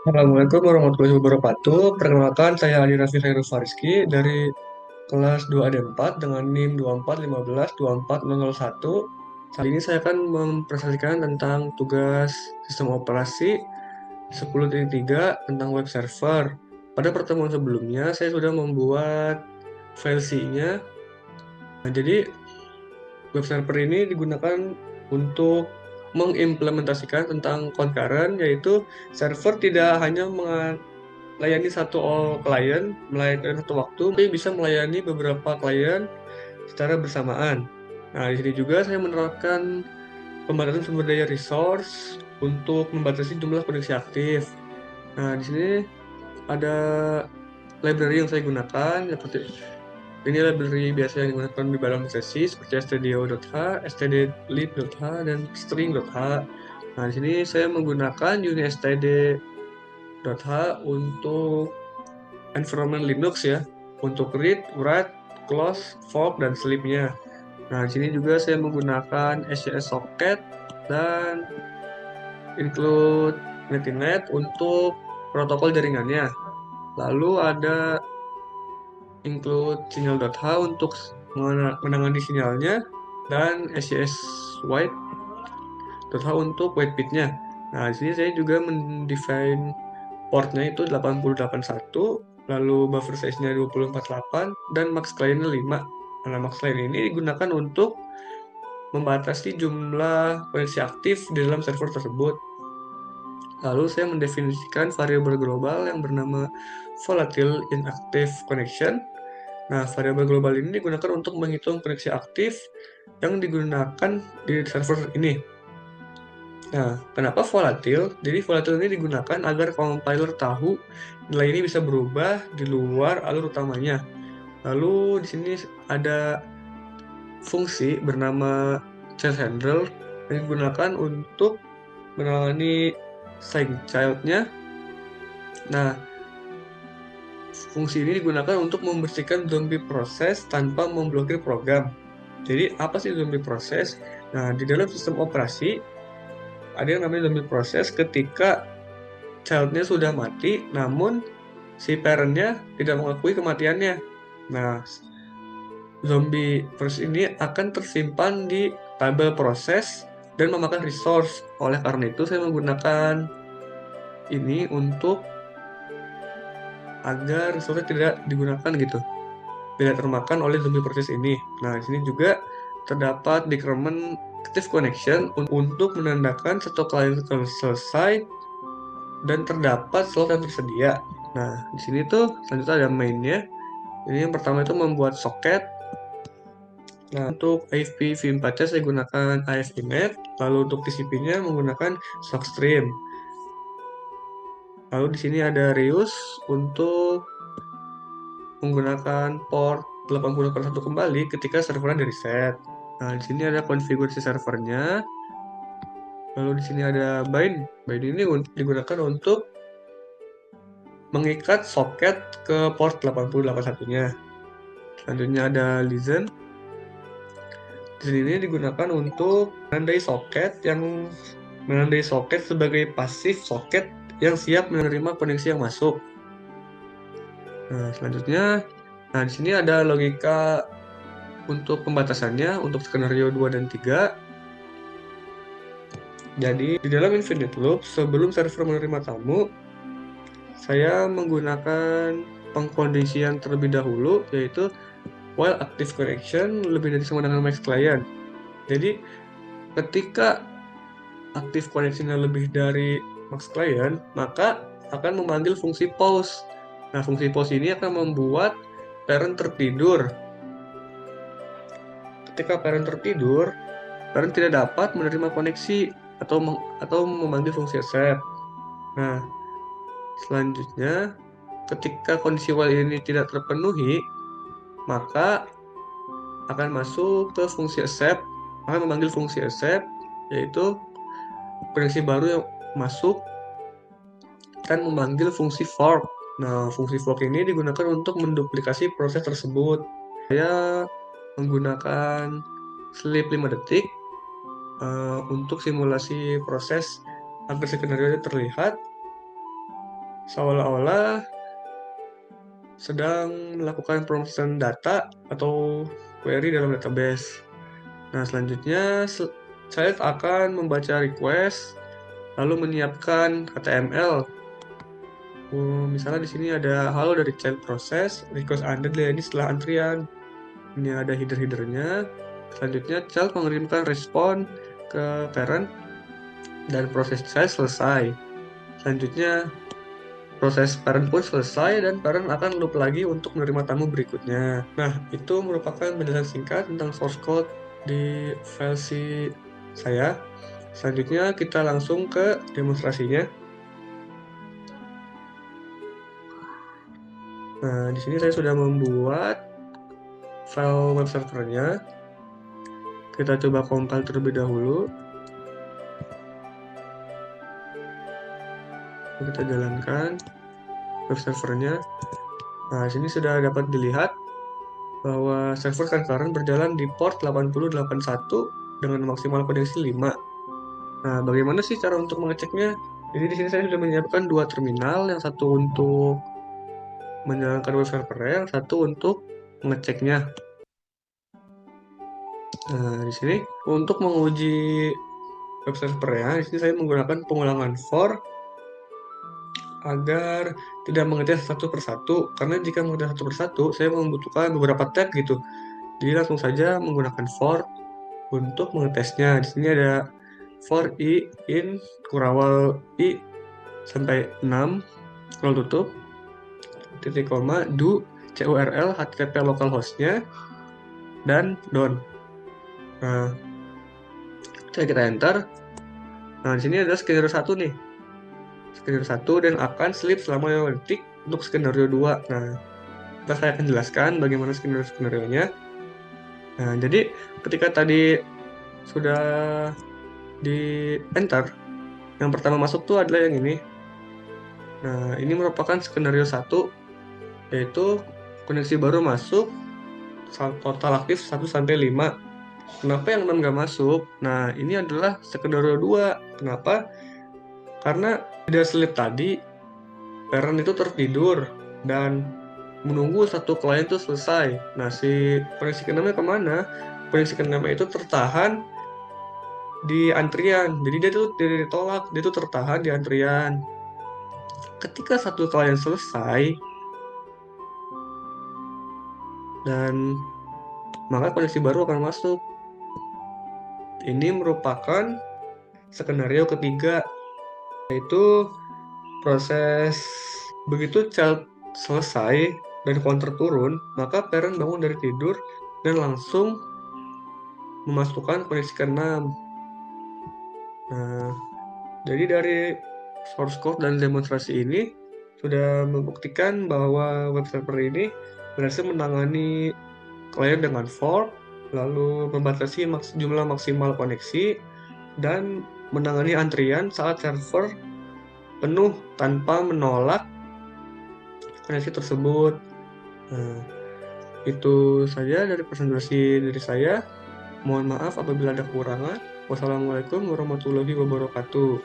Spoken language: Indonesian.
Assalamualaikum warahmatullahi wabarakatuh. Perkenalkan, saya Adi Raffi Khairul Fariski dari kelas 2 AD 4 dengan NIM 241524001. Saat ini saya akan mempresentasikan tentang tugas sistem operasi 10.3 tentang web server. Pada pertemuan sebelumnya, saya sudah membuat file C-nya. Nah, jadi, web server ini digunakan untuk mengimplementasikan tentang concurrent, yaitu server tidak hanya melayani satu klien melayani satu waktu, tapi bisa melayani beberapa klien secara bersamaan. Nah, di sini juga saya menerapkan pembatasan sumber daya resource untuk membatasi jumlah koneksi aktif. Nah, di sini ada library yang saya gunakan, seperti ini library biasa yang digunakan di dalam sesi seperti stdio.h, stdlib.h, dan string.h. Nah, di sini saya menggunakan unistd.h untuk environment Linux ya, untuk read, write, close, fork, dan sleep-nya. Nah, di sini juga saya menggunakan SCS socket dan include Netinet untuk protokol jaringannya. Lalu ada include sinyal.h untuk menangani sinyalnya dan SCS white.h untuk whitebit-nya. Nah, di sini saya juga mendefine portnya itu 8081, lalu buffer size-nya 248, dan max client-nya 5. Nah, max client ini digunakan untuk membatasi jumlah koneksi aktif di dalam server tersebut. Lalu saya mendefinisikan variabel global yang bernama volatile inactive connection. Nah, variabel global ini digunakan untuk menghitung koneksi aktif yang digunakan di server ini. Nah, kenapa volatil? Jadi volatil ini digunakan agar compiler tahu nilai ini bisa berubah di luar alur utamanya. Lalu di sini ada fungsi bernama child handler yang digunakan untuk menangani child-nya. Nah, fungsi ini digunakan untuk membersihkan zombie proses tanpa memblokir program. Jadi, apa sih zombie proses? Nah, di dalam sistem operasi, ada yang namanya zombie proses ketika child-nya sudah mati, namun si parent-nya tidak mengakui kematiannya. Nah, zombie proses ini akan tersimpan di tabel proses dan memakan resource. Oleh karena itu, saya menggunakan ini untuk agar resource tidak digunakan gitu, tidak termakan oleh zombie proses ini. Nah, di sini juga terdapat decrement active connection untuk menandakan satu klien selesai dan terdapat slot yang tersedia. Nah, di sini tuh selanjutnya ada mainnya. Ini yang pertama itu membuat soket. Nah, untuk AFP V4-nya saya gunakan AFPNet, lalu untuk TCP-nya menggunakan Sockstream. Lalu di sini ada Reuse untuk menggunakan port 8081 kembali ketika servernya di reset. Nah, di sini ada konfigurasi servernya. Lalu di sini ada bind. Bind ini digunakan untuk mengikat soket ke port 8081-nya. Selanjutnya ada listen. Di sini digunakan untuk menandai soket sebagai pasif soket yang siap menerima koneksi yang masuk. Nah, selanjutnya, di sini ada logika untuk pembatasannya untuk skenario 2 dan 3. Jadi, di dalam infinite loop, sebelum server menerima tamu, saya menggunakan pengkondisian terlebih dahulu, yaitu while active connection lebih dari sama dengan max client. Jadi, ketika active connection-nya lebih dari max client, maka akan memanggil fungsi pause. Nah, fungsi pause ini akan membuat parent tertidur. Ketika parent tertidur, parent tidak dapat menerima koneksi atau memanggil fungsi accept. Nah, selanjutnya, ketika kondisi while ini tidak terpenuhi, maka akan masuk ke fungsi accept, akan memanggil fungsi accept, yaitu koneksi baru yang masuk dan memanggil fungsi fork. Nah, fungsi fork ini digunakan untuk menduplikasi proses tersebut. Saya menggunakan sleep 5 detik untuk simulasi proses agar skenario terlihat. seolah-olah sedang melakukan pemrosesan data atau query dalam database. Nah, selanjutnya saya akan membaca request, lalu menyiapkan HTML. Misalnya di sini ada halo dari child process, request under ini setelah antrian. Ini ada header-headernya. Selanjutnya child mengirimkan respon ke parent dan proses child selesai. Selanjutnya proses parent pun selesai dan parent akan loop lagi untuk menerima tamu berikutnya. Nah, itu merupakan penjelasan singkat tentang source code di file C saya. Selanjutnya kita langsung ke demonstrasinya. Nah, di sini saya sudah membuat file web servernya. Kita coba compile terlebih dahulu. Kita jalankan web servernya. Nah, di sini sudah dapat dilihat bahwa server concurrent berjalan di port 8081 dengan maksimal koneksi 5. Nah, bagaimana sih cara untuk mengeceknya? Jadi di sini saya sudah menyiapkan dua terminal, yang satu untuk menjalankan web server, yang satu untuk mengeceknya. Nah, di sini untuk menguji web servernya, di sini saya menggunakan pengulangan for agar tidak mengetes satu persatu, karena jika mengetes satu persatu, saya membutuhkan beberapa tab gitu. Jadi langsung saja menggunakan for untuk mengetesnya. Di sini ada for i in kurawal i sampai 6 kalau tutup titik koma do curl http localhostnya dan don. Nah, kita enter. Nah, di sini ada skenario 1 nih. Skenario 1 dan akan sleep selama 5 detik untuk skenario 2. Nah, saya akan jelaskan bagaimana skenario-skenarionya. Nah, jadi ketika tadi sudah di enter, yang pertama masuk tuh adalah yang ini. Nah, ini merupakan skenario 1, yaitu koneksi baru masuk, total aktif 1 sampai 5. Kenapa yang 6 nggak masuk? Nah, ini adalah skenario 2. Kenapa? Karena tidak sleep tadi, parent itu tertidur dan menunggu satu klien itu selesai. Nah, si koneksi ke-6 kemana? Koneksi ke-6 itu tertahan di antrian. Jadi dia tuh tidak ditolak, dia tuh tertahan di antrian. Ketika satu klien selesai, dan maka koneksi baru akan masuk. Ini merupakan skenario ketiga, yaitu proses begitu child selesai dan counter turun, maka parent bangun dari tidur dan langsung memasukkan koneksi ke-6. Nah, jadi dari source code dan demonstrasi ini sudah membuktikan bahwa web server ini berhasil menangani klien dengan fork, lalu membatasi jumlah maksimal koneksi, dan menangani antrian saat server penuh tanpa menolak koneksi tersebut. Nah, itu saja dari presentasi dari saya. Mohon maaf apabila ada kekurangan. Wassalamualaikum warahmatullahi wabarakatuh.